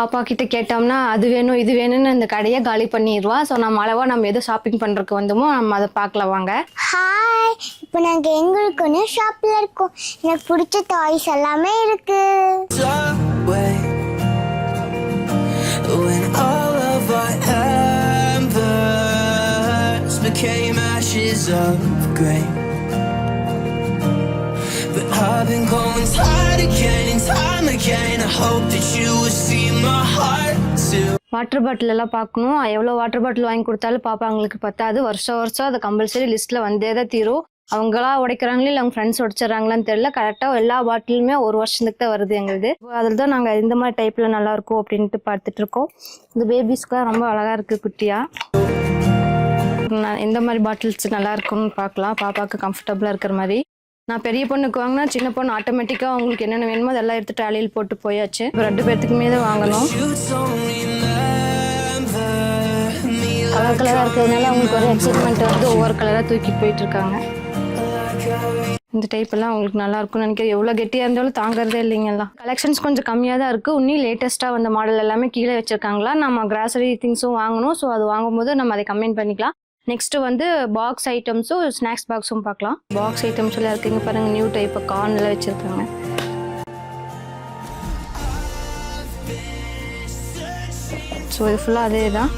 பாப்பா கிட்ட கேட்டோம்னா அது வேணும் இது வேணும்னு இந்த கடையை காலி பண்ணிடுவா. ஸோ நம்ம எது ஷாப்பிங் பண்ணுறதுக்கு வந்தோமோ நம்ம அதை பார்க்கலாம் வாங்க. ஹாய், இப்போ நாங்கள் எங்களுக்கு ஒன்று ஷாப்பில் இருக்கோம். எனக்கு பிடிச்ச டாய்ஸ் எல்லாமே இருக்கு. When all of our embers became ashes of grey, but I've been going tired again and time again. I hope that you will see my heart too. Water bottle எல்லாம் பார்க்கணும். எவ்வளோ வாட்டர் பாட்டில் வாங்கி கொடுத்தாலும் பாப்பாங்களுக்கு பத்தாது. வருஷம் அது compulsory லிஸ்ட்டில் வந்தே தான் தீரும். அவங்களா உடைக்கிறாங்களே இல்லை அவங்க ஃப்ரெண்ட்ஸ் உடைச்சிடறாங்களான்னு தெரியல. கரெக்டாக எல்லா பாட்டிலுமே ஒரு வருஷத்துக்கு தான் வருது எங்களுது. அதில் தான் நாங்கள் இந்த மாதிரி டைப்பில் நல்லாயிருக்கும் அப்படின்ட்டு பார்த்துட்டு இருக்கோம். இந்த பேபிஸ்க்குலாம் ரொம்ப அழகாக இருக்குது குட்டியாக. எந்த மாதிரி பாட்டில்ஸ் நல்லா இருக்கும்னு பார்க்கலாம், பாப்பாவுக்கு கம்ஃபர்டபுளாக இருக்கிற மாதிரி. நான் பெரிய பொண்ணுக்கு வாங்கினா சின்ன பொண்ணு ஆட்டோமேட்டிக்காக அவங்களுக்கு என்னென்ன வேணுமோ அதெல்லாம் எடுத்து ட்ராலியில் போட்டு போயாச்சு. இப்போ 2 பேர்த்துக்குமே தான் வாங்கணும். கலர் கலராக இருக்கிறதுனால அவங்களுக்கு ஒரு எக்ஸைட்மெண்ட் வந்து ஒவ்வொரு கலராக தூக்கி போயிட்டு இருக்காங்க. இந்த டைப் எல்லாம் அவங்களுக்கு நல்லா இருக்கும்னு நினைக்கிறேன். எவ்வளோ கெட்டியாக இருந்தாலும் தாங்கிறதே இல்லைங்கலாம். கலெக்ஷன்ஸ் கொஞ்சம் கம்மியாக தான் இருக்குது. இன்னும் லேட்டஸ்ட்டாக வந்த மாடல் எல்லாமே கீழே வச்சுருக்காங்களா. நம்ம கிராசரி திங்ஸும் வாங்கணும். ஸோ அது வாங்கும்போது நம்ம அதை கம்பைன் பண்ணிக்கலாம். நெக்ஸ்ட்டு வந்து பாக்ஸ் ஐட்டம்ஸும் ஸ்நாக்ஸ் பாக்ஸும் பார்க்கலாம். பாக்ஸ் ஐட்டம்ஸ் எல்லாம் இருக்குங்க பாருங்கள். நியூ டைப் கார்ன் எல்லாம் வச்சுருக்காங்க. ஸோ இது ஃபுல்லாக அதே தான்.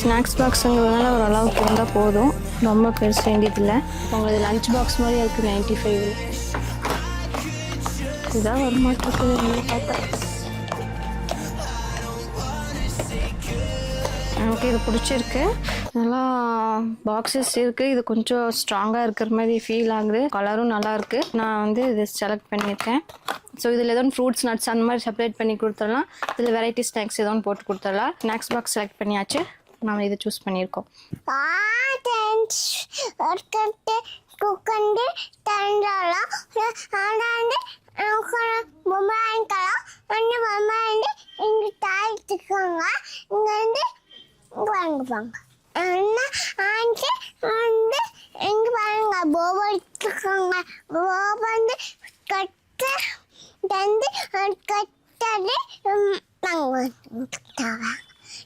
ஸ்நாக்ஸ் பாக்ஸுங்கிறதுனால ஒரு அளவுக்கு இருந்தால் போதும், ரொம்ப பெருசு வேண்டியதில்லை. உங்களுக்கு லஞ்ச் பாக்ஸ் மாதிரி இருக்குது 95. இதான் வரமாட்டிருக்குது பார்த்தா. எனக்கு இது பிடிச்சிருக்கு. நல்லா பாக்ஸஸ் இருக்குது. இது கொஞ்சம் ஸ்ட்ராங்காக இருக்கிற மாதிரி ஃபீல் ஆகுது. கலரும் நல்லா இருக்குது. நான் வந்து இது செலக்ட் பண்ணியிருக்கேன். ஸோ இதில் எதுவும் ஃப்ரூட்ஸ் நட்ஸ் அந்த மாதிரி செப்பரேட் பண்ணி கொடுத்துடலாம். இதில் வெரைட்டி ஸ்நாக்ஸ் எதுவும் போட்டு கொடுத்துடலாம். ஸ்நாக்ஸ் பாக்ஸ் செலக்ட் பண்ணியாச்சு. நம்ம இதை சூஸ் பண்ணியிருக்கோம்.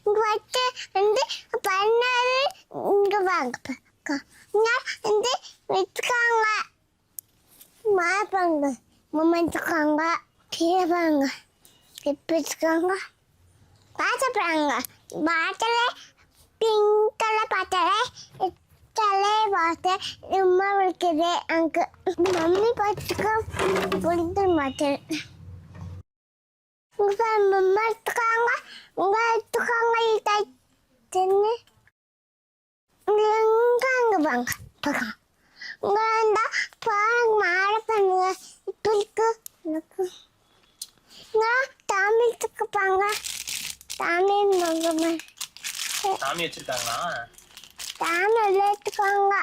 இங்கே வச்சு வந்து பண்ணாரு இங்கே வாங்க வந்து வச்சுக்காங்க. மாப்பாங்க மம்மாச்சுக்காங்க கீழே இப்போ வச்சுக்காங்க. பார்த்துப்பாங்க பாட்டலே பிங்க்ல பார்த்தலே இத்தலே பார்த்து ரொம்ப இருக்குது. அங்கே மம்மி பார்த்துக்க பிடிக்க மாட்டேன். மம்மா எடுத்துக்காங்க உங்க எடுத்துக்காங்க. இதாச்சுன்னு அங்கே வாங்க பார்க்கலாம். உங்க இருந்தா பாருங்க மாலை பண்ணுங்க. இப்போ இருக்கு எனக்கு தமிழ்த்துக்குப்பாங்க. தமிழ் சாமி வச்சிருக்காங்களா? தமிழ் எடுத்துக்காங்க.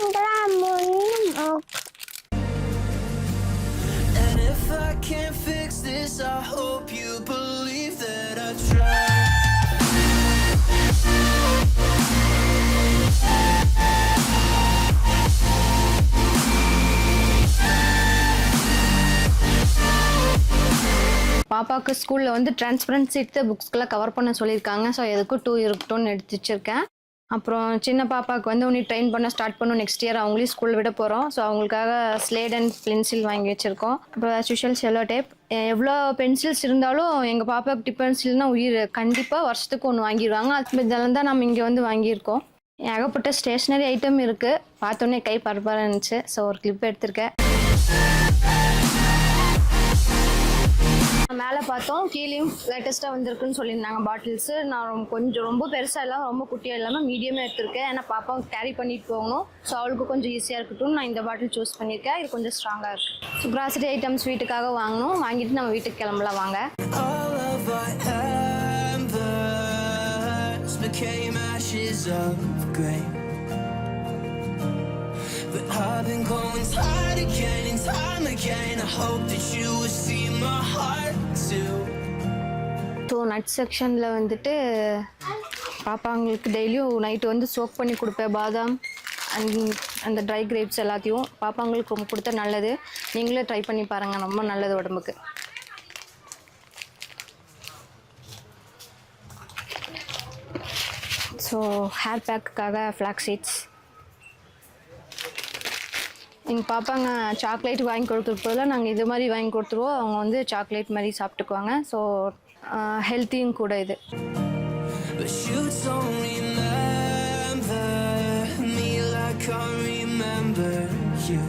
இதெல்லாம் ஒன்றும் I can't fix this, I hope you believe that I tried. பாப்பாவுக்கு ஸ்கூலில் வந்து டிரான்ஸ்பரன்சி எடுத்து புக்ஸ்க்கெல்லாம் கவர் பண்ண சொல்லியிருக்காங்க. ஸோ எதுக்கும் 2 இருக்கட்டும்னு எடுத்து வச்சுருக்கேன். அப்புறம் சின்ன பாப்பாவுக்கு வந்து உன்னை ட்ரெயின் பண்ண ஸ்டார்ட் பண்ணும். நெக்ஸ்ட் இயர் அவங்களையும் ஸ்கூலில் விட போகிறோம். ஸோ அவங்களுக்காக ஸ்லேட் அண்ட் பென்சில் வாங்கி வச்சுருக்கோம். அப்புறம் ஆஸ் செல்லோ டேப். எவ்வளோ பென்சில்ஸ் இருந்தாலும் எங்கள் பாப்பாவுக்கு டிப் பென்சில்னால் உயிர். கண்டிப்பாக வருஷத்துக்கு ஒன்று வாங்கிடுவாங்க. அது இதெல்லாம் தான் நம்ம இங்கே வந்து வாங்கியிருக்கோம். ஏகப்பட்ட ஸ்டேஷ்னரி ஐட்டம் இருக்குது. பார்த்தோன்னே கை பரபராக இருந்துச்சு. ஸோ ஒரு கிளிப் எடுத்திருக்கேன். மேலே பார்த்தோம், கீழேயும் லேட்டஸ்ட்டாக வந்திருக்குன்னு சொல்லியிருந்தாங்க பாட்டில்ஸு. நான் கொஞ்சம் ரொம்ப பெருசாக இல்லாமல் ரொம்ப குட்டியாக இல்லாமல் மீடியமாக எடுத்திருக்கேன். ஏன்னா பாப்பாவை கேரி பண்ணிட்டு போகணும். ஸோ அவளுக்கு கொஞ்சம் ஈஸியாக இருக்கட்டும் நான் இந்த பாட்டில் சூஸ் பண்ணியிருக்கேன். இது கொஞ்சம் ஸ்ட்ராங்காக இருக்குது. ஸோ கிராசரி ஐட்டம்ஸ் வீட்டுக்காக வாங்கணும். வாங்கிட்டு நம்ம வீட்டுக்கு கிளம்பலாம் வாங்க. But I've been going tired again and time again. I hope that you will see my heart too. So nut செக்ஷனில் வந்துட்டு பாப்பாங்களுக்கு டெய்லியும் நைட்டு வந்து சோக் பண்ணி கொடுப்பேன். பாதாம் அந்த ட்ரை கிரேப்ஸ் எல்லாத்தையும் பாப்பாங்களுக்கு ரொம்ப கொடுத்தா நல்லது. நீங்களே ட்ரை பண்ணி பாருங்கள், ரொம்ப நல்லது உடம்புக்கு. ஸோ ஹேர் பேக்குக்காக ஃப்ளாக் சீட்ஸ். எங்கள் பாப்பாங்க சாக்லேட் வாங்கி கொடுத்துருப்பதில்ல, நாங்கள் இது மாதிரி வாங்கி கொடுத்துருவோம். அவங்க வந்து சாக்லேட் மாதிரி சாப்பிட்டுக்குவாங்க. ஸோ ஹெல்த்தியும் கூட இது. But you don't remember me like I remember you.